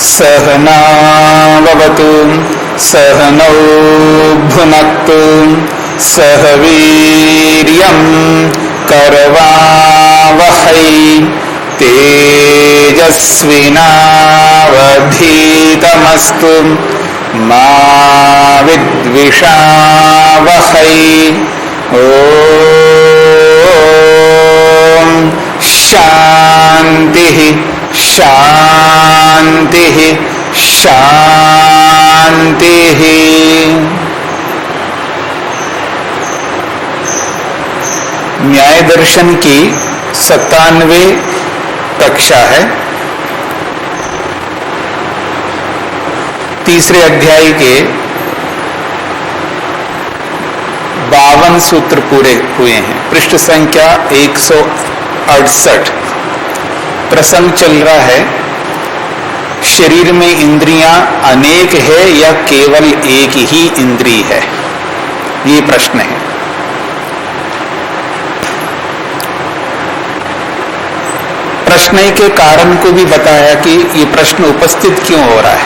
सहनावतु सहनौ भुनक्तु सह वीर्यं करवावहै तेजस्विनावधीतमस्तु मा विद्विषावहै। ओम शांति शांति शांति। न्याय दर्शन की 97वीं कक्षा है। तीसरे अध्याय के 52 सूत्र पूरे हुए हैं। पृष्ठ संख्या 168। प्रसंग चल रहा है, शरीर में इंद्रियां अनेक है या केवल एक ही इंद्रिय है, ये प्रश्न है। प्रश्न के कारण को भी बताया कि ये प्रश्न उपस्थित क्यों हो रहा है,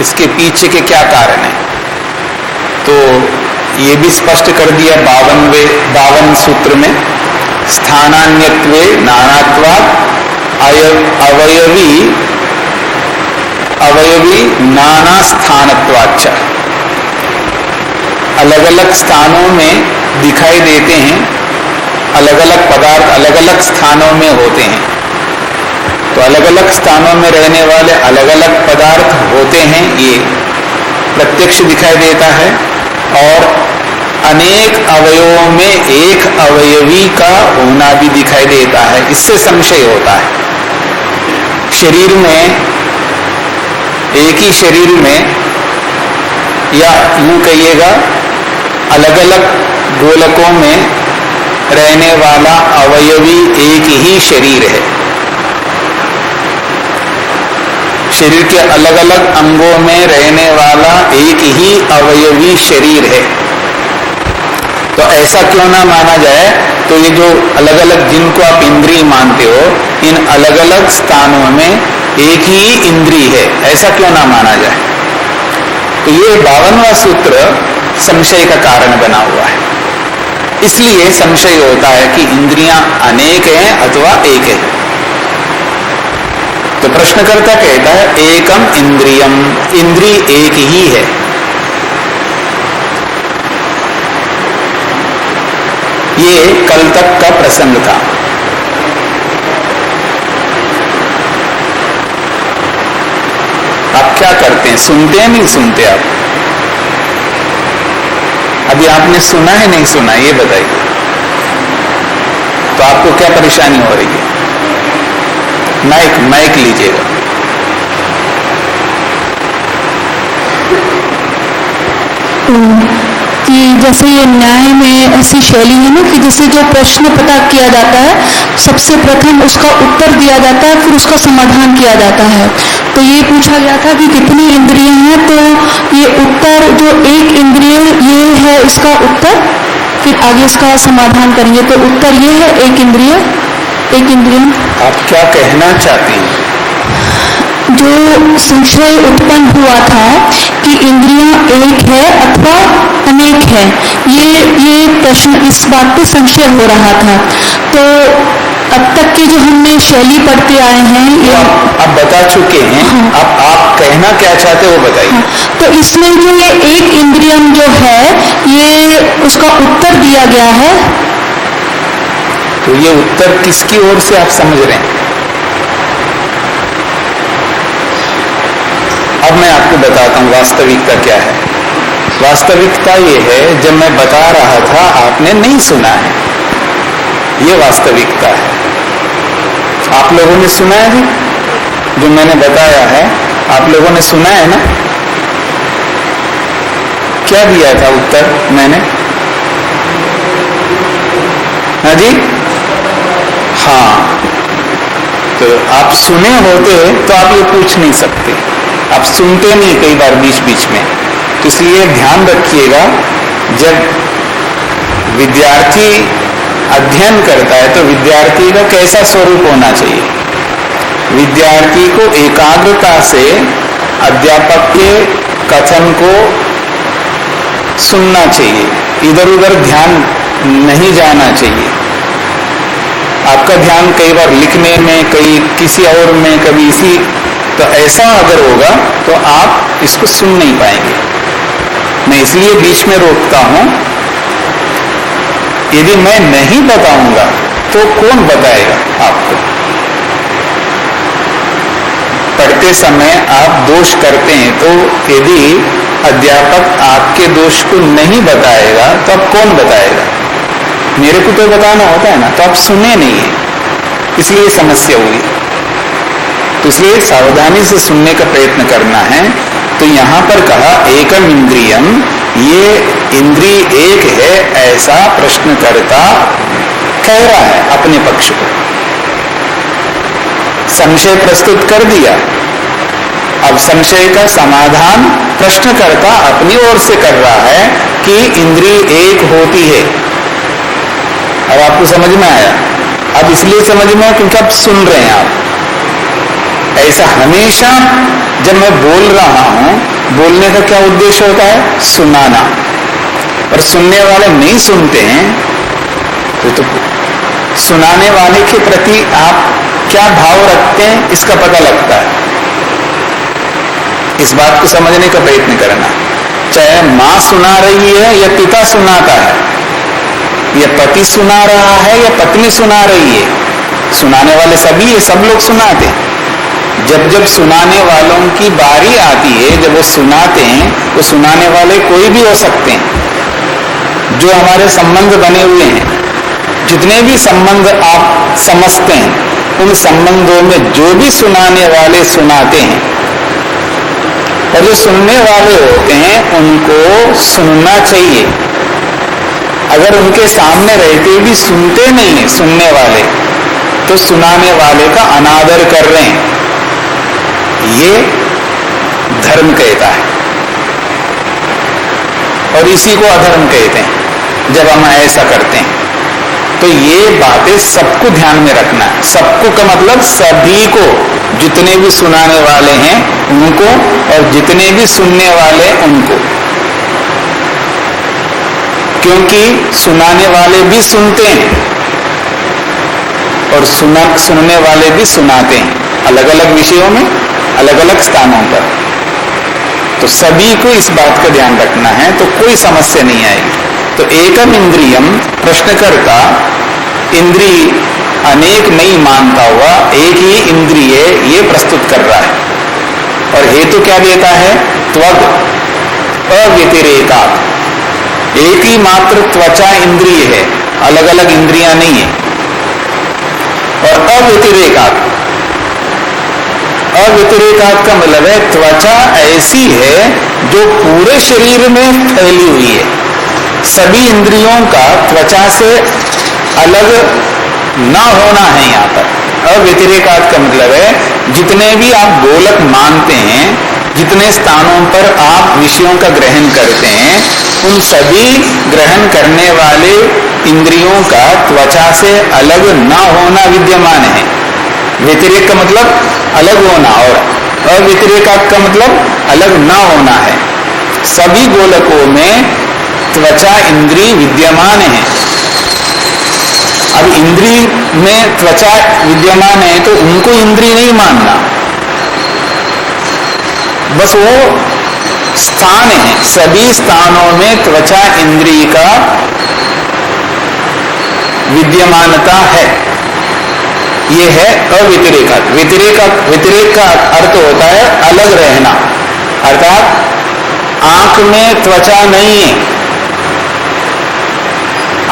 इसके पीछे के क्या कारण है। तो ये भी स्पष्ट कर दिया 52 सूत्र में, स्थानान्यत्वे नानात्वात् अवयवी नाना स्थानत्वाच्च। अलग अलग स्थानों में दिखाई देते हैं, अलग अलग पदार्थ अलग अलग स्थानों में होते हैं, तो अलग अलग स्थानों में रहने वाले अलग अलग पदार्थ होते हैं, ये प्रत्यक्ष दिखाई देता है। और अनेक अवयवों में एक अवयवी का होना भी दिखाई देता है, इससे संशय होता है। शरीर में, एक ही शरीर में, या यूं कहिएगा अलग अलग गोलकों में रहने वाला अवयवी एक ही शरीर है। शरीर के अलग अलग अंगों में रहने वाला एक ही अवयवी शरीर है। तो ऐसा क्यों ना माना जाए, तो ये जो अलग अलग जिनको आप इंद्रिय मानते हो, इन अलग अलग स्थानों में एक ही इंद्रिय है, ऐसा क्यों ना माना जाए। तो ये 52वां सूत्र संशय का कारण बना हुआ है। इसलिए संशय होता है कि इंद्रियां अनेक हैं अथवा एक है। तो प्रश्नकर्ता कहता है एकम इंद्रियम, इंद्रिय एक ही है। ये कल तक का प्रसंग था। आप क्या करते हैं, सुनते हैं नहीं सुनते आप? अभी आपने सुना है नहीं सुना, ये बताइए। तो आपको क्या परेशानी हो रही है? माइक लीजिएगा। कि जैसे ये न्याय में ऐसी शैली है ना कि जैसे जो प्रश्न पता किया जाता है, सबसे प्रथम उसका उत्तर दिया जाता है, फिर उसका समाधान किया जाता है। तो ये पूछा गया था कि कितनी इंद्रियां हैं, तो ये उत्तर जो एक इंद्रिय ये है इसका उत्तर, फिर आगे इसका समाधान करेंगे। तो उत्तर ये है एक इंद्रिय, एक इंद्रिय। आप क्या कहना चाहते हैं? जो संशय उत्पन्न हुआ था कि इंद्रियां एक है अथवा अनेक है, ये प्रश्न, इस बात पे संशय हो रहा था। तो अब तक के जो हमने शैली पढ़ते आए हैं, ये आप बता चुके हैं। हाँ। अब आप कहना क्या चाहते हो बताइए। हाँ। तो इसमें जो ये एक इंद्रियम जो है, ये उसका उत्तर दिया गया है। तो ये उत्तर किसकी ओर से आप समझ रहे हैं? अब मैं आपको बताता हूं वास्तविकता क्या है। वास्तविकता ये है, जब मैं बता रहा था आपने नहीं सुना है, ये वास्तविकता है। आप लोगों ने सुना है जो मैंने बताया है, आप लोगों ने सुना है ना? क्या दिया था उत्तर मैंने? हाँ जी, हाँ। तो आप सुने होते तो आप ये पूछ नहीं सकते, आप सुनते नहीं कई बार बीच बीच में। तो इसलिए ध्यान रखिएगा, जब विद्यार्थी अध्ययन करता है तो विद्यार्थी का कैसा स्वरूप होना चाहिए? विद्यार्थी को एकाग्रता से अध्यापक के कथन को सुनना चाहिए, इधर उधर ध्यान नहीं जाना चाहिए। आपका ध्यान कई बार लिखने में, कई किसी और में, कभी इसी, तो ऐसा अगर होगा तो आप इसको सुन नहीं पाएंगे। मैं इसलिए बीच में रोकता हूं, यदि मैं नहीं बताऊंगा तो कौन बताएगा आपको? पढ़ते समय आप दोष करते हैं तो यदि अध्यापक आपके दोष को नहीं बताएगा तो अब कौन बताएगा? मेरे को तो बताना होता है ना, तो आप सुने नहीं है, इसलिए समस्या हुई। तो इसलिए सावधानी से सुनने का प्रयत्न करना है। तो यहां पर कहा एकम इंद्रियम, ये इंद्रिय एक है ऐसा प्रश्नकर्ता कह रहा है अपने पक्ष को। संशय प्रस्तुत कर दिया, अब संशय का समाधान प्रश्नकर्ता अपनी ओर से कर रहा है कि इंद्रिय एक होती है। अब आपको समझ में आया? अब इसलिए समझ में आया क्योंकि आप सुन रहे हैं। आप ऐसा हमेशा जब मैं बोल रहा हूं, बोलने का क्या उद्देश्य होता है? सुनाना। और सुनने वाले नहीं सुनते हैं तो सुनाने वाले के प्रति आप क्या भाव रखते हैं इसका पता लगता है। इस बात को समझने का प्रयत्न करना। चाहे मां सुना रही है या पिता सुनाता है, या पति सुना रहा है या पत्नी सुना रही है, सुनाने वाले सभी है, सब लोग सुनाते हैं। जब जब सुनाने वालों की बारी आती है, जब वो सुनाते हैं, वो सुनाने वाले कोई भी हो सकते हैं। जो हमारे संबंध बने हुए हैं, जितने भी संबंध आप समझते हैं, उन संबंधों में जो भी सुनाने वाले सुनाते हैं, और जो सुनने वाले होते हैं उनको सुनना चाहिए। अगर उनके सामने रहते भी सुनते नहीं है सुनने वाले, तो सुनाने वाले का अनादर कर रहे हैं, ये धर्म कहता है। और इसी को अधर्म कहते हैं जब हम ऐसा करते हैं। तो ये बातें सबको ध्यान में रखना है। सबको का मतलब सभी को, जितने भी सुनाने वाले हैं उनको और जितने भी सुनने वाले उनको, क्योंकि सुनाने वाले भी सुनते हैं और सुनने वाले भी सुनाते हैं, अलग अलग विषयों में, अलग अलग स्थानों पर। तो सभी को इस बात का ध्यान रखना है, तो कोई समस्या नहीं आएगी। तो एकम इंद्रियम, प्रश्नकर्ता इंद्रिय अनेक नहीं मानता हुआ एक ही इंद्रिय ये प्रस्तुत कर रहा है। और हेतु क्या देता है? त्वग अव्यतिरेकात्, एक ही मात्र त्वचा इंद्रिय है, अलग अलग इंद्रियां नहीं है। और अव्यतिरेकात्, अव्यतिरेकात् का मतलब है त्वचा ऐसी है जो पूरे शरीर में फैली हुई है। सभी इंद्रियों का त्वचा से अलग ना होना है। यहाँ पर अव्यतिरेकात् का मतलब है जितने भी आप गोलक मानते हैं, जितने स्थानों पर आप विषयों का ग्रहण करते हैं, उन सभी ग्रहण करने वाले इंद्रियों का त्वचा से अलग ना होना विद्यमान है। व्यतिरेक का मतलब अलग होना, और अव्यतिरेकात् का मतलब अलग ना होना है। सभी गोलकों में त्वचा इंद्रिय विद्यमान है। अब इंद्रिय में त्वचा विद्यमान है तो उनको इंद्रिय नहीं मानना, बस वो स्थान है। सभी स्थानों में त्वचा इंद्रिय का विद्यमानता है। ये है अव्यतिरेकात्। व्यतिरेक का अर्थ होता है अलग रहना, अर्थात आंख में त्वचा नहीं है,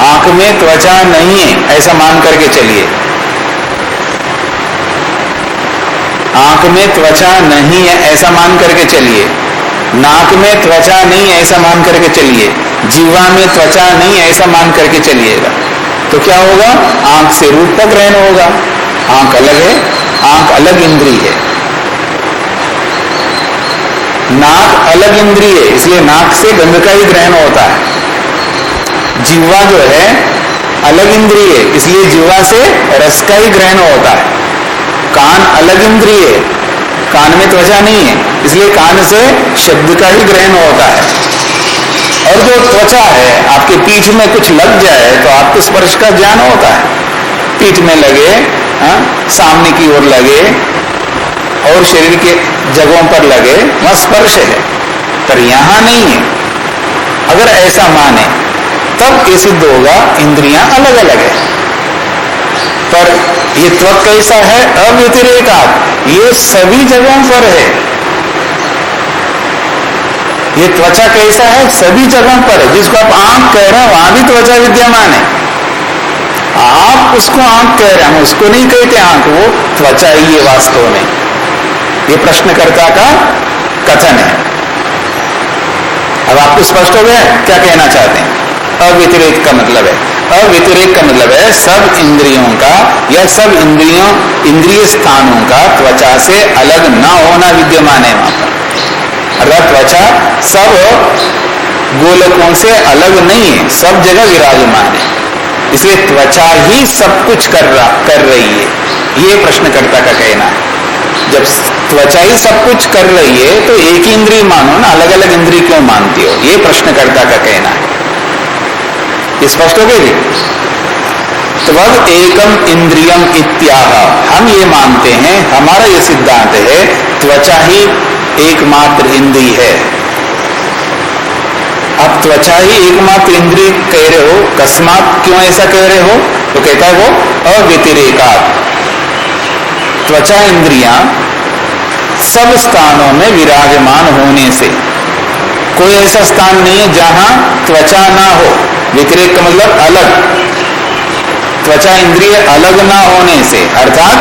आंख में त्वचा नहीं है ऐसा मान करके चलिए। आंख में त्वचा नहीं है ऐसा मान करके चलिए। नाक में त्वचा नहीं है ऐसा मान करके चलिए। जीवा में त्वचा नहीं है ऐसा मान करके चलिएगा। तो क्या होगा? आंख से रूप का ग्रहण होगा। आंख अलग है, आंख अलग इंद्रिय है। नाक अलग इंद्रिय है, इसलिए नाक से गंध का ही ग्रहण होता है। जीवा जो है अलग इंद्रिय है, इसलिए जीवा से रस का ही ग्रहण होता है। कान अलग इंद्रिय है, कान में त्वचा नहीं है, इसलिए कान से शब्द का ही ग्रहण होता है। और जो त्वचा है, आपके पीठ में कुछ लग जाए तो आपको स्पर्श का ज्ञान होता है। पीठ में लगे, सामने की ओर लगे और शरीर के जगहों पर लगे, वह स्पर्श है, पर यहां नहीं है। अगर ऐसा माने तब ये सिद्ध होगा इंद्रियां अलग अलग है। पर ये त्वक कैसा है? अव्यतिरेकात्, ये सभी जगहों पर है। ये त्वचा कैसा है? सभी जगहों पर है। जिसको आप आंख कह रहे हैं वहां भी त्वचा विद्यमान है। आप उसको आंख कह रहे हैं, हम उसको नहीं कहते आंख, वो त्वचा ही है वास्तव में। ये प्रश्नकर्ता का कथन है। अब आपको स्पष्ट हो गया क्या कहना चाहते हैं? अव्यतिरेक का मतलब है, अव्यतिरेक का मतलब है सब इंद्रियों का या सब इंद्रिय स्थानों का त्वचा से अलग न होना विद्यमान है वहां पर। अर्थात त्वचा सब गोलकों से अलग नहीं है, सब जगह विराजमान है। इसलिए त्वचा ही सब कुछ कर रही है, ये प्रश्नकर्ता का कहना है। जब त्वचा ही सब कुछ कर रही है तो एक ही इंद्रिय मानो ना, अलग अलग इंद्रिय क्यों मानती हो? ये प्रश्नकर्ता का कहना है। ये स्पष्ट हो गई? त्वग एकम इंद्रियम इत्याह, हम ये मानते हैं, हमारा ये सिद्धांत है, त्वचा ही एकमात्र इंद्रिय है। अब त्वचा ही एकमात्र इंद्रिय कह रहे हो, कस्मात क्यों ऐसा कह रहे हो? तो कहता है वो अव्यतिरेकात्, त्वचा इंद्रियां सब स्थानों में विराजमान होने से। कोई ऐसा स्थान नहीं है जहां त्वचा ना हो। व्यतिरेक का मतलब अलग, त्वचा इंद्रिय अलग ना होने से, अर्थात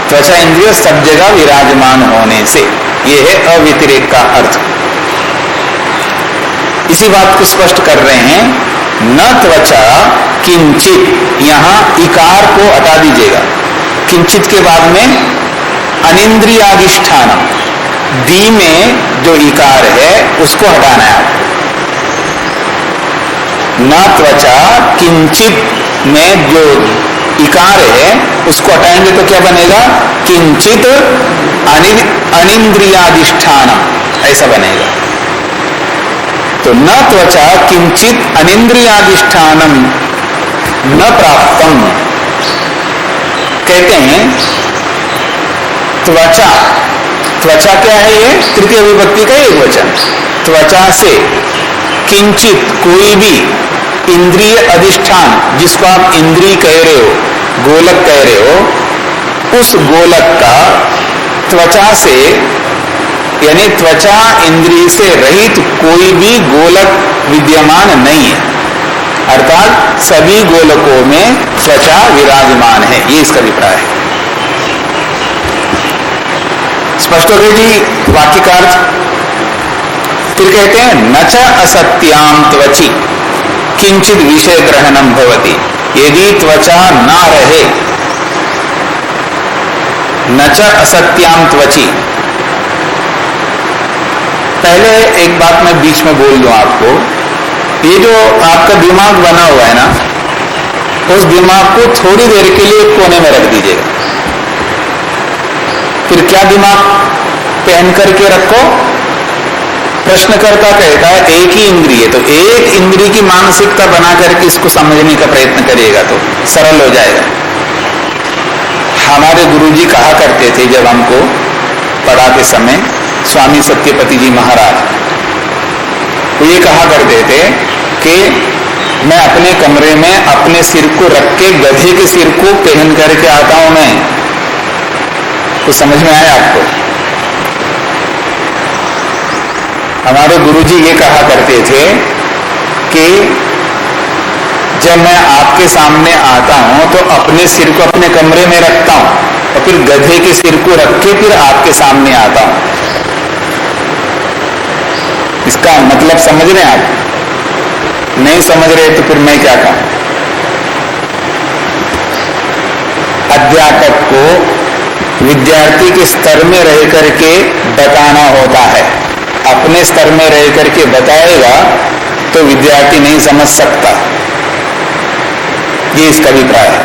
त्वचा इंद्रिय सब जगह विराजमान होने से, यह है अव्यतिरेक का अर्थ। इसी बात को स्पष्ट कर रहे हैं, न त्वचा किंचित, यहां इकार को हटा दीजिएगा, किंचित के बाद में अनिंद्रियाधिष्ठान, दी में जो इकार है उसको हटाना है आपको। न त्वचा किंचित में जो इकार है उसको हटाएंगे तो क्या बनेगा? किंचित अनिंद्रियाधिष्ठान, ऐसा बनेगा। तो न त्वचा किंचित अनिंद्रियाधिष्ठानम न प्राप्तम, कहते हैं त्वचा, त्वचा क्या है? ये तृतीय विभक्ति का एक वचन। त्वचा से किंचित, कोई भी इंद्रिय अधिष्ठान, जिसको आप इंद्रिय कह रहे हो, गोलक कह रहे हो, उस गोलक का त्वचा से, यानी त्वचा इंद्रिय से रहित कोई भी गोलक विद्यमान नहीं है। अर्थात सभी गोलकों में त्वचा विराजमान है, ये इसका अभिप्राय है। स्पष्ट हो गई जी वाक्य का अर्थ? फिर कहते हैं न च असत्याम त्वचि किंचित विषय ग्रहणम भवति, यदि त्वचा ना रहे, न च असत्याम त्वचि। पहले एक बात मैं बीच में बोल दूं आपको, ये जो आपका दिमाग बना हुआ है ना, उस दिमाग को थोड़ी देर के लिए कोने में रख दीजिएगा। फिर क्या दिमाग पहन करके रखो? प्रश्नकर्ता कहता है एक ही इंद्रिय, तो एक इंद्रिय की मानसिकता बना करके इसको समझने का प्रयत्न करिएगा तो सरल हो जाएगा। हमारे गुरुजी कहा करते थे जब हमको पढ़ाते समय, स्वामी सत्यपति जी महाराज, वो ये कहा करते थे कि मैं अपने कमरे में अपने सिर को रख के गधे के सिर को पहन करके आता हूं। मैं कुछ समझ में आया आपको? हमारे गुरुजी ये कहा करते थे कि जब मैं आपके सामने आता हूं तो अपने सिर को अपने कमरे में रखता हूं और फिर गधे के सिर को रख के फिर आपके सामने आता हूं। इसका मतलब समझ रहे हैं आप? नहीं समझ रहे तो फिर मैं क्या कहूं? अध्यापक को विद्यार्थी के स्तर में रह करके बताना होता है। अपने स्तर में रह करके बताएगा तो विद्यार्थी नहीं समझ सकता। ये इसका अभिप्राय है।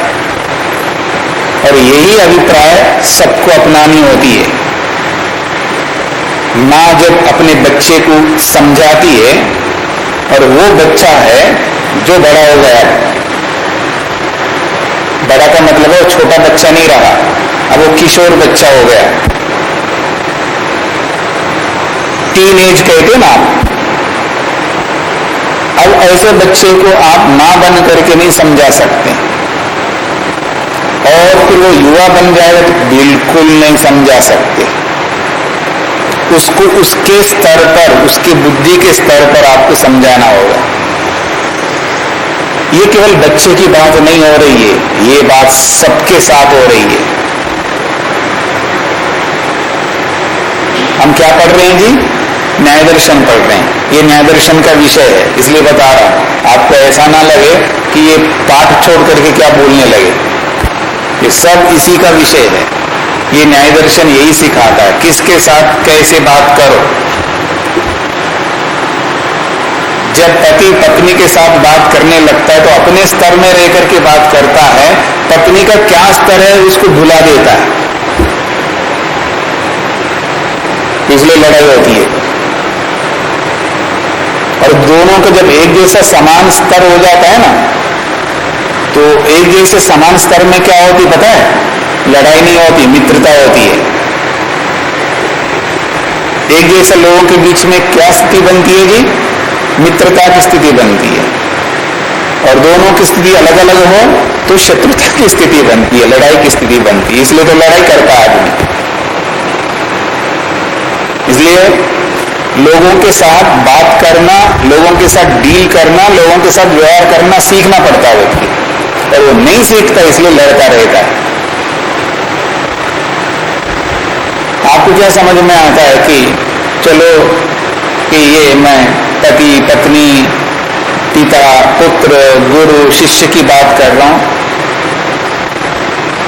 और यही अभिप्राय सबको अपनानी होती है। माँ जब अपने बच्चे को समझाती है, और वो बच्चा है जो बड़ा हो गया, बड़ा का मतलब है वो छोटा बच्चा नहीं रहा, अब वो किशोर बच्चा हो गया, टीन एज कहते ना आप। अब ऐसे बच्चे को आप मां बन करके नहीं समझा सकते, और फिर वो युवा बन जाएगा तो बिल्कुल नहीं समझा सकते। उसको उसके स्तर पर, उसकी बुद्धि के स्तर पर आपको समझाना होगा। ये केवल बच्चे की बात नहीं हो रही है, ये बात सबके साथ हो रही है। हम क्या पढ़ रहे हैं जी? न्याय दर्शन पढ़ रहे हैं। ये न्याय दर्शन का विषय है, इसलिए बता रहा हूं। आपको ऐसा ना लगे कि ये पाठ छोड़ करके क्या बोलने लगे, ये सब इसी का विषय है। ये न्याय दर्शन यही सिखाता है किसके साथ कैसे बात करो। जब पति पत्नी के साथ बात करने लगता है तो अपने स्तर में रह करके बात करता है, पत्नी का क्या स्तर है उसको भुला देता है, इसलिए लड़ाई होती है। और दोनों का जब एक जैसा समान स्तर हो जाता है ना, तो एक जैसे समान स्तर में क्या होती पता है? लड़ाई नहीं होती, मित्रता होती है। एक जैसे लोगों के बीच में क्या स्थिति बनती है जी? मित्रता की स्थिति बनती है। और दोनों की स्थिति अलग अलग हो तो शत्रुता की स्थिति बनती है, लड़ाई की स्थिति बनती है। इसलिए तो लड़ाई करता है आदमी। इसलिए लोगों के साथ बात करना, लोगों के साथ डील करना, लोगों के साथ व्यवहार करना सीखना पड़ता है व्यक्ति, और वो नहीं सीखता इसलिए लड़ता रहता है। आपको क्या समझ में आता है कि चलो कि ये मैं पति पत्नी पिता पुत्र गुरु शिष्य की बात कर रहा हूं,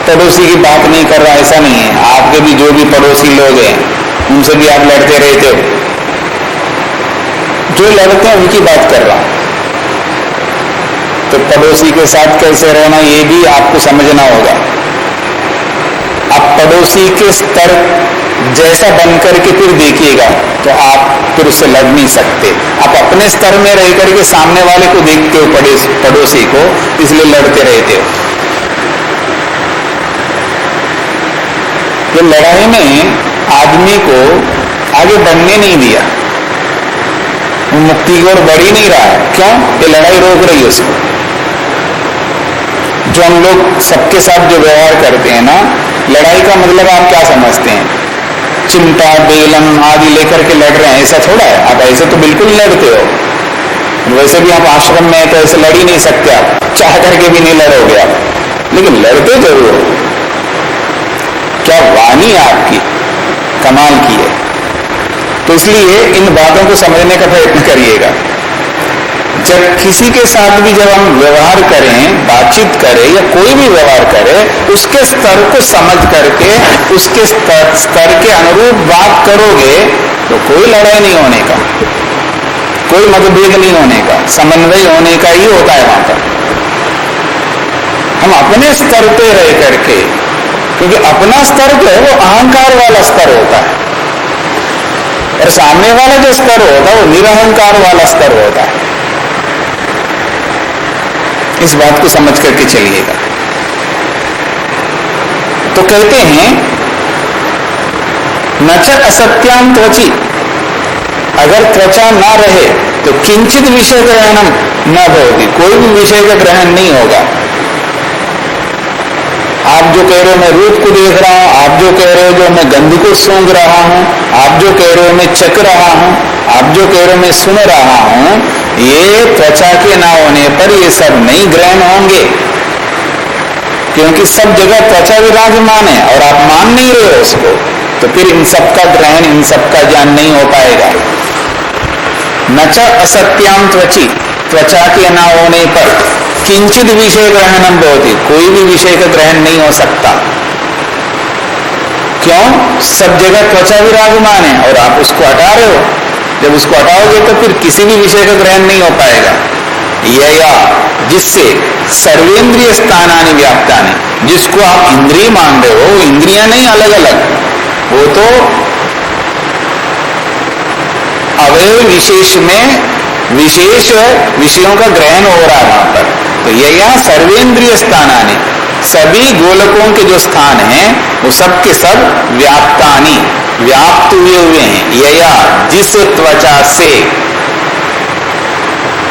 पड़ोसी की बात नहीं कर रहा, ऐसा नहीं है। आपके भी जो भी पड़ोसी लोग हैं उनसे भी आप लड़ते रहते हो, जो लड़ते हैं उनकी बात कर रहा हूं। तो पड़ोसी के साथ कैसे रहना ये भी आपको समझना होगा। आप पड़ोसी के स्तर जैसा बन करके फिर देखिएगा तो आप फिर उससे लड़ नहीं सकते। आप अपने स्तर में रह करके सामने वाले को देखते हो, पड़ोसी को, इसलिए लड़ते रहते हो। ये लड़ाई में आदमी को आगे बढ़ने नहीं दिया, वो मुक्ति की ओर बढ़ ही नहीं रहा है। क्यों? ये लड़ाई रोक रही है उसको। जो हम लोग सबके साथ जो व्यवहार करते हैं ना, लड़ाई का मतलब आप क्या समझते हैं? चिमटा बेलन आदि लेकर के लड़ रहे हैं, ऐसा थोड़ा है। आप ऐसे तो बिल्कुल लड़ते हो। वैसे भी आप आश्रम में तो ऐसे लड़ ही नहीं सकते, आप चाह करके भी नहीं लड़ोगे आप, लेकिन लड़ते जरूर हो। क्या वाणी आपकी कमाल की है। तो इसलिए इन बातों को समझने का प्रयत्न करिएगा। जब किसी के साथ भी जब हम व्यवहार करें, बातचीत करें या कोई भी व्यवहार करें, उसके स्तर को समझ करके उसके स्तर के अनुरूप बात करोगे तो कोई लड़ाई नहीं होने का, कोई मतभेद नहीं होने का, समन्वय होने का ही होता है वहां पर। हम अपने स्तर पे रह करके, क्योंकि अपना स्तर जो है वो अहंकार वाला स्तर होता है, और सामने वाला जो स्तर होता है वो निरहंकार वाला स्तर होता है। इस बात को समझ करके चलिएगा। तो कहते हैं न च असत्याम त्वचि, अगर त्वचा ना रहे तो किंचित विषय ग्रहणम न होगी, कोई भी विषय का ग्रहण नहीं होगा। आप जो कह रहे हो मैं रूप को देख रहा हूं, आप जो कह रहे हो जो मैं गंध को सूंघ रहा हूं, आप जो कह रहे हो मैं चख रहा हूं, आप जो कह रहे हो मैं सुन रहा हूं, ये त्वचा के ना होने पर ये सब नहीं ग्रहण होंगे, क्योंकि सब जगह त्वचा विराजमान है और आप मान नहीं रहे हो उसको, तो फिर इन सब का ग्रहण, इन सब का ज्ञान नहीं हो पाएगा। न च असत्याम त्वचि, त्वचा के ना होने पर किंचित विषय ग्रहणम भवति, कोई भी विषय का ग्रहण नहीं हो सकता। क्यों? सब जगह त्वचा विराजमान है और आप उसको हटा रहे हो। जब उसको हटाओगे तो फिर किसी भी विषय का ग्रहण नहीं हो पाएगा। यया, जिससे सर्वेंद्रिय स्थानानि व्याप्तानि, जिसको आप इंद्रिय मान रहे हो, इंद्रियां नहीं अलग अलग, वो तो अवयव विशेष में विशेष विषयों का ग्रहण हो रहा है वहां पर। तो यया सर्वेंद्रिय स्थानानि, सभी गोलकों के जो स्थान हैं वो सब के सब व्याप्तानि, व्याप्त हुए हैं। यया, जिस त्वचा से,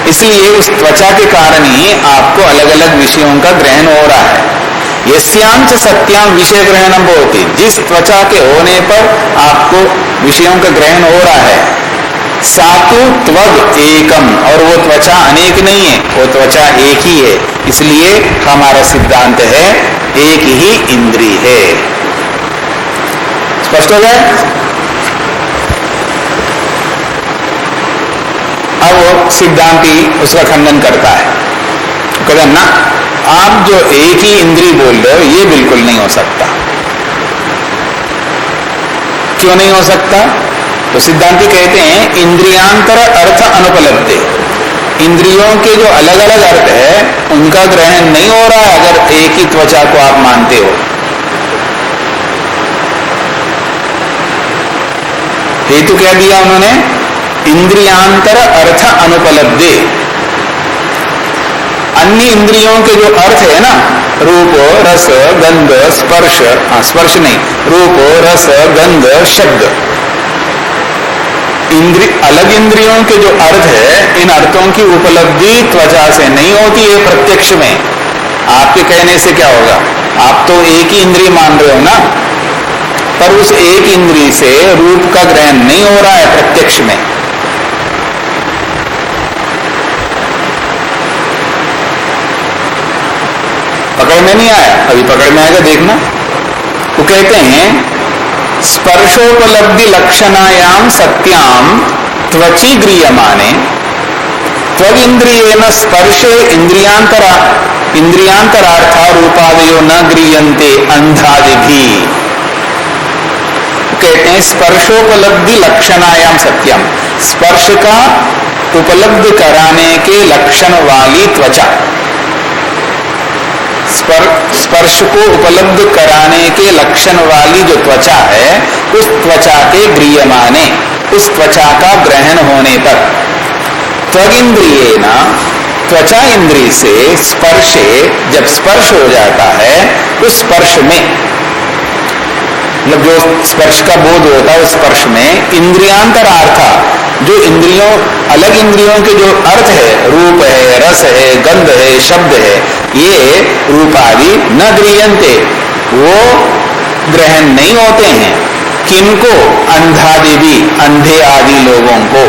इसलिए उस त्वचा के कारण ही आपको अलग अलग विषयों का ग्रहण हो रहा है। यस्यां च सत्यां विषय ग्रहणम भवति, जिस त्वचा के होने पर आपको विषयों का ग्रहण हो रहा है, सातु त्वग एकम, और वो त्वचा अनेक नहीं है, वो त्वचा एक ही है। इसलिए हमारा सिद्धांत है एक ही इंद्रिय है। स्पष्ट हो गया? अब सिद्धांती उसका खंडन करता है, कहता ना, आप जो एक ही इंद्रिय बोल रहे हो ये बिल्कुल नहीं हो सकता। क्यों नहीं हो सकता? तो सिद्धांती कहते हैं इंद्रियांतर अर्थ अनुपलब्धि, इंद्रियों के जो अलग अलग अर्थ है उनका ग्रहण नहीं हो रहा है अगर एक ही त्वचा को आप मानते हो। हेतु क्या दिया उन्होंने? इंद्रियांतर अर्थ अनुपलब्धि, अन्य इंद्रियों के जो अर्थ है ना, रूप रस गंध स्पर्श, स्पर्श नहीं, रूप रस गंध शब्द, अलग इंद्रियों के जो अर्थ है, इन अर्थों की उपलब्धि त्वचा से नहीं होती है प्रत्यक्ष में। आपके कहने से क्या होगा? आप तो एक ही इंद्रिय मान रहे हो ना, पर उस एक इंद्रिय से रूप का ग्रहण नहीं हो रहा है प्रत्यक्ष में। पकड़ में नहीं आया? अभी पकड़ में आएगा, देखना। वो कहते हैं स्पर्शोपलब्धि लक्षणायाम सत्याम त्वची गृह्यमाने त्वगिंद्रियेण स्पर्शे इंद्रियांतरार्था रूपादयो न गृह्यन्ते अंधादिभि। कहते हैं स्पर्शोपलब्धि लक्षणायाम सत्यम, स्पर्श का उपलब्ध कराने के लक्षण वाली त्वचा, स्पर्श को उपलब्ध कराने के लक्षण वाली जो त्वचा है, उस त्वचा के गृह्यमाने, उस त्वचा का ग्रहण होने पर, त्वगिंद्रियेण, त्वचा इंद्रिय से स्पर्शे, जब स्पर्श हो जाता है उस स्पर्श में, मतलब जो स्पर्श का बोध होता है उस स्पर्श में, इंद्रियांतरार्था, जो इंद्रियों, अलग इंद्रियों के जो अर्थ है, रूप है, रस है, गंध है, शब्द है, ये रूपादि न गृह्यन्ते, वो ग्रहण नहीं होते हैं। किनको? अंधादि भी, अंधे आदि लोगों को।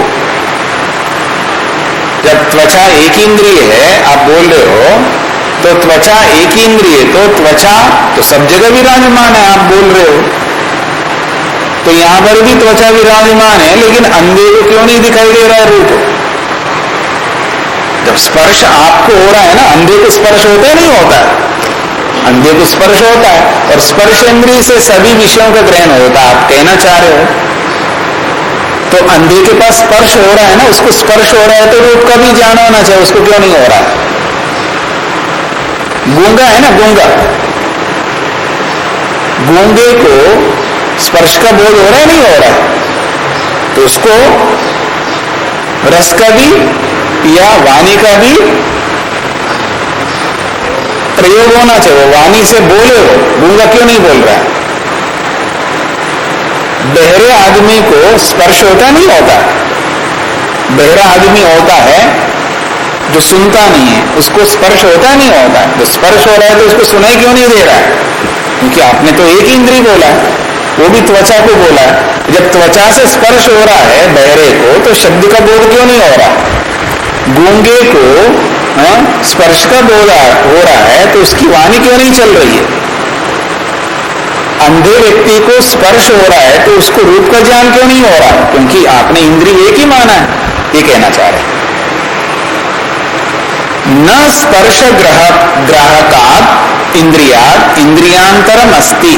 जब त्वचा एक इंद्रिय है, आप बोल रहे हो, तो त्वचा एक ही इंद्रिय, तो त्वचा तो सब जगह विराजमान है, आप बोल रहे हो, तो यहां पर भी त्वचा विराजमान है, लेकिन अंधे को क्यों नहीं दिखाई दे रहा है रूप? जब स्पर्श आपको हो रहा है ना, अंधे को स्पर्श होता है नहीं होता है? अंधे को स्पर्श होता है, और स्पर्श इंद्रिय से सभी विषयों का ग्रहण होता है, आप कहना चाह रहे हो। तो अंधे के पास स्पर्श हो रहा है ना, उसको स्पर्श हो रहा है, तो रूप का भी ज्ञान होना चाहिए, उसको क्यों नहीं हो रहा है? गूंगा है ना, गूंगा, गूंगे को स्पर्श का बोध हो रहा है नहीं हो रहा है? तो उसको रस का भी या वाणी का भी प्रयोग होना चाहिए, वाणी से बोले हो, गूंगा क्यों नहीं बोल रहा है? बहरे आदमी को स्पर्श होता नहीं होता? बहरा आदमी होता है जो सुनता नहीं है, उसको स्पर्श होता नहीं होता? तो स्पर्श हो रहा है तो उसको सुनाई क्यों नहीं दे रहा है? क्योंकि आपने तो एक ही इंद्रिय बोला है, वो भी त्वचा को बोला है। जब त्वचा से स्पर्श हो रहा है बहरे को, तो शब्द का बोध क्यों नहीं हो रहा? गूंगे को स्पर्श का बोध हो रहा है, तो उसकी वाणी क्यों नहीं चल रही है? अंधे व्यक्ति को स्पर्श हो रहा है, तो उसको रूप का ज्ञान क्यों नहीं हो रहा? क्योंकि आपने इंद्रिय एक ही माना है, ये कहना चाह रहे हैं। न स्पर्श ग्राहकात् इंद्रियात् इंद्रियांतरम अस्ति,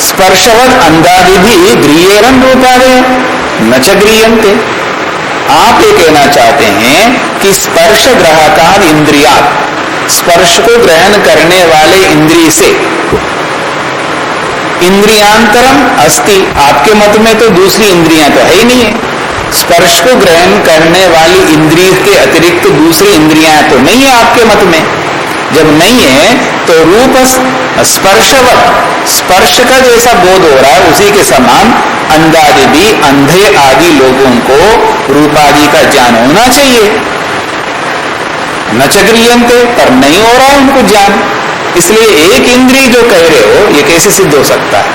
स्पर्शवद अंधादि भी गृह्येरन रूपादय न च गृह्यन्ते। आप ये कहना चाहते हैं कि स्पर्श ग्राहकाद इंद्रियात, स्पर्श को ग्रहण करने वाले इंद्रिय से इंद्रियांतरम अस्ति, आपके मत में तो दूसरी इंद्रियां तो है ही नहीं है। स्पर्श को ग्रहण करने वाली इंद्रिय के अतिरिक्त दूसरी इंद्रियां तो नहीं है आपके मत में। जब नहीं है तो रूप स्पर्शवत, स्पर्श का जैसा बोध हो रहा है उसी के समान अंधादि भी, अंधे आदि लोगों को रूपादि का ज्ञान होना चाहिए। न चक्रियंते, पर नहीं हो रहा है उनको ज्ञान। इसलिए एक इंद्रिय जो कह रहे हो ये कैसे सिद्ध हो सकता है?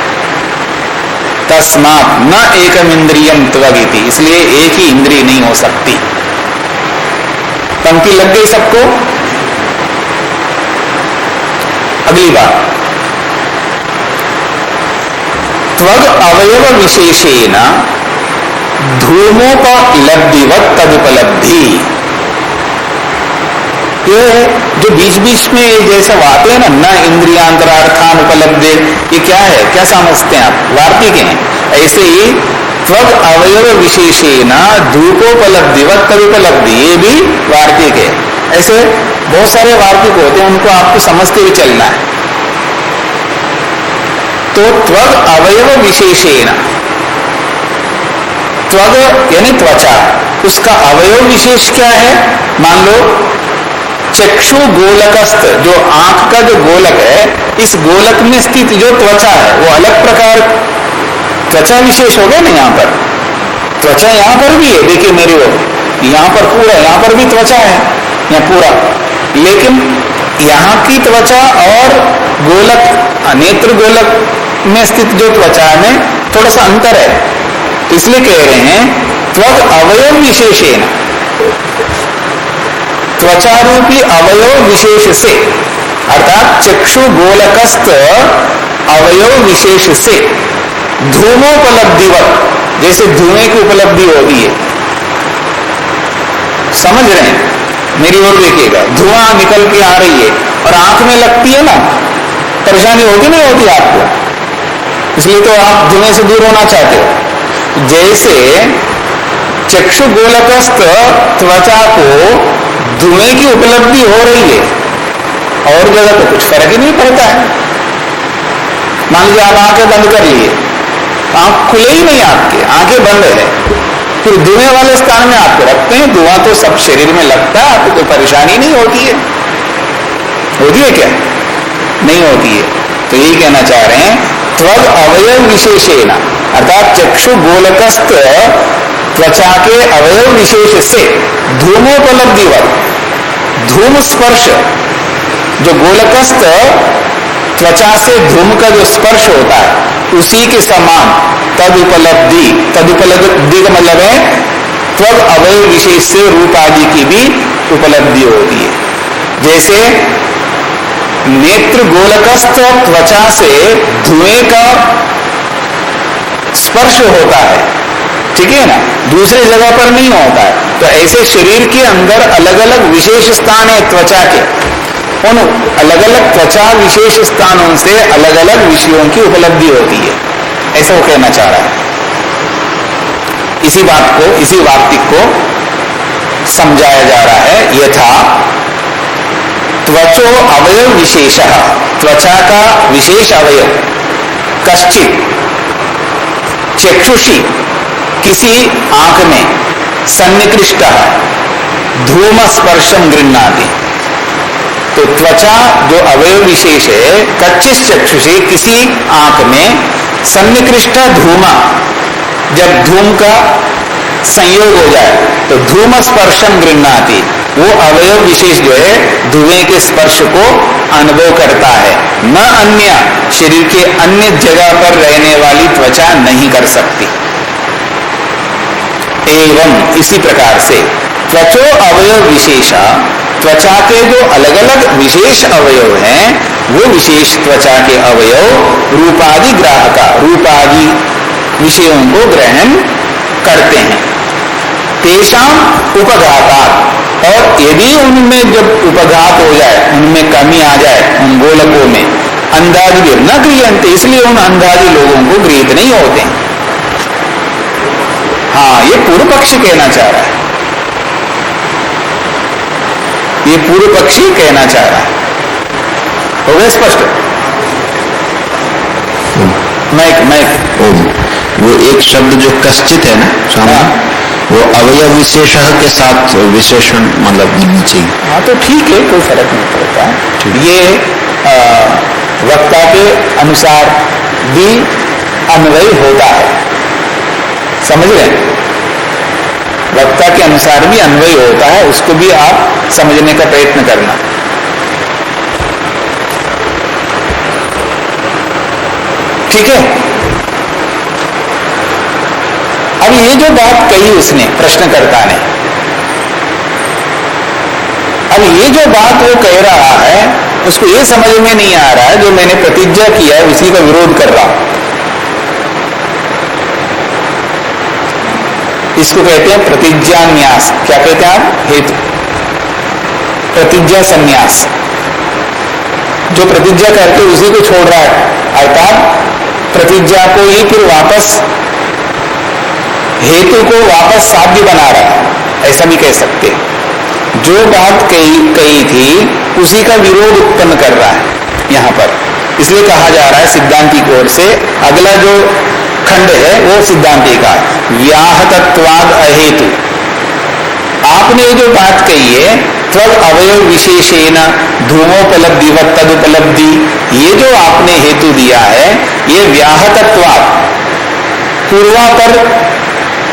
तस्मात् न एकम इंद्रियम त्वगिति, इसलिए एक ही इंद्रिय नहीं हो सकती। पंक्ति लग गई सबको? अगली बात, त्वग अवयव विशेषेण धूमोपलब्धिवत तदुपलब्धि। ये जो बीच बीच में जैसे आते हैं ना, न इंद्रियांतरार्थान उपलब्धे, ये क्या है, क्या समझते हैं आप? वार्तिक हैं। ऐसे ही त्वग अवयव विशेषेण धूपोपलब्धिवत तदुपलब्धि, ये भी वार्तिक है। ऐसे बहुत सारे वार्तिक होते हैं, उनको आपको समझते हुए चलना है। तो त्वग अवयव विशेषेण, त्वग यानी त्वचा, उसका अवयव विशेष क्या है? मान लो चक्षु गोलकस्थ, जो आंख का जो गोलक है, इस गोलक में स्थित जो त्वचा है वो अलग प्रकार त्वचा विशेष हो गया ना। यहां पर त्वचा यहां पर भी है, देखिए मेरी ओर, यहां पर पूरा, यहां पर भी त्वचा है यहाँ पूरा, लेकिन यहां की त्वचा और गोलक, नेत्र गोलक में स्थित जो त्वचा में थोड़ा सा अंतर है। इसलिए कह रहे हैं त्वग अवयव विशेषेण, त्वचा रूपी अवयव विशेष से, अर्थात चक्षु गोलकस्थ अवयव विशेष से धूमोपलब्धिवत, जैसे धुएं की उपलब्धि होती है। समझ रहे हैं? मेरी ओर देखिएगा, धुआं निकल के आ रही है और आंख में लगती है ना, परेशानी होती नहीं होती आपको? इसलिए तो आप धुएं से दूर होना चाहते हो। जैसे चक्षु गोलकस्थ त्वचा को धुएं की उपलब्धि हो रही है, और जगह तो कुछ फर्क ही नहीं पड़ता है। मान लीजिए आप आंखें बंद कर लिए, आंख खुले ही नहीं, आपके आंखें बंद है, फिर धुएं वाले स्थान में आपको रखते हैं, धुआं तो सब शरीर में लगता है, आपको कोई परेशानी नहीं होती है। होती है क्या? नहीं होती है। तो यही कहना चाह रहे हैं त्वग अवयव विशेषेण, अर्थात चक्षु गोलकस्थ त्वचा के अवयव विशेष से धूमोपलब्धिवत, धूम स्पर्श, जो गोलकस्थ त्वचा से धूम का जो स्पर्श होता है उसी के समान तदुपलब्धि, तदुपलब्धि का मतलब है त्वग अवयव विशेष से रूप आदि की भी उपलब्धि होती है। जैसे नेत्र गोलकस्थ त्वचा से धुएं का स्पर्श होता है, ठीक है ना, दूसरी जगह पर नहीं होता है। तो ऐसे शरीर के अंदर अलग अलग विशेष स्थान है त्वचा के, उन अलग अलग त्वचा विशेष स्थानों से अलग अलग विषयों की उपलब्धि होती है, ऐसा वो कहना चाह रहा है। इसी बात को, इसी वाक्य को समझाया जा रहा है। यथा त्वचो अवयव विशेष, त्वचा का विशेष अवयव कश्चित चक्षुषी, किसी आंख में, सन्निकृष्ट धूम स्पर्शम गृह्णाति। तो त्वचा जो अवयव विशेष है कच्चित चक्षुषी, किसी आंख में सन्निकृष्ट धूमा, जब धूम का संयोग हो जाए तो धूम स्पर्शम गृह्णाति, वो अवयव विशेष जो है धुएं के स्पर्श को अनुभव करता है। न अन्य, शरीर के अन्य जगह पर रहने वाली त्वचा नहीं कर सकती। एवं इसी प्रकार से त्वचो अवयव विशेषा, त्वचा के जो अलग अलग विशेष अवयव हैं वो विशेष त्वचा के अवयव रूपादि ग्राहका, रूपादि विषयों को ग्रहण करते हैं। तेषाम उपघातात्, और यदि उनमें जब उपघात हो जाए, उनमें कमी आ जाए, उन गोलकों में अंधादि न गृह्यन्ते, इसलिए उन अंधादि लोगों को गृहीत नहीं होते। हाँ, ये पूर्व पक्ष कहना चाह रहा है। ये पूर्व पक्षी कहना चाह रहा है। हो गया स्पष्ट? मैक वो एक शब्द जो कश्चित है ना स्वामी, वो अवयव विशेष के साथ विशेषण मतलब मिलनी चाहिए। हाँ तो ठीक है, कोई फर्क नहीं पड़ता। ये वक्ता के अनुसार भी अन्वय होता है, समझ रहे हैं? वक्ता के अनुसार भी अन्वय होता है, उसको भी आप समझने का प्रयत्न करना। ठीक है। अब ये जो बात कही उसने, प्रश्नकर्ता ने, अब ये जो बात वो कह रहा है उसको ये समझ में नहीं आ रहा है जो मैंने प्रतिज्ञा किया है उसी का विरोध कर रहा हूं। इसको कहते हैं प्रतिज्ञान्यास। क्या कहते हैं आप? हेतु, प्रतिज्ञा संन्यास। जो प्रतिज्ञा करके उसी को छोड़ रहा है, अर्थात प्रतिज्ञा को ही फिर वापस, हेतु को वापस साध्य बना रहा है, ऐसा भी कह सकते हैं। जो बात कही थी उसी का विरोध उत्पन्न कर रहा है यहां पर। इसलिए कहा जा रहा है सिद्धांती की ओर से, अगला जो खंड है वो सिद्धांती का व्याहतत्वाद अहेतु। आपने जो बात कही है त्वद अवयव विशेषेण धूमोपलब्धि व तदुपलब्धि, ये जो आपने हेतु दिया है ये व्याहतत्वाद, पूर्वापर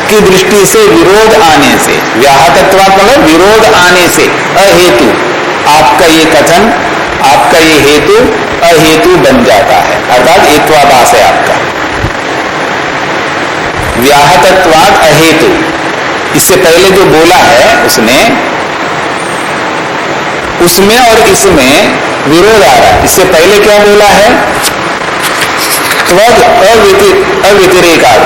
की दृष्टि से विरोध आने से, व्याहतत्वाद मतलब विरोध आने से, अहेतु, आपका ये कथन, आपका ये हेतु अहेतु बन जाता है, अर्थात हेत्वाभास है आपका। व्याहतत्वाद अहेतु, इससे पहले जो बोला है उसने, उसमें और इसमें विरोध आ रहा है। इससे पहले क्या बोला है? त्वद अव्यतिरेकात्,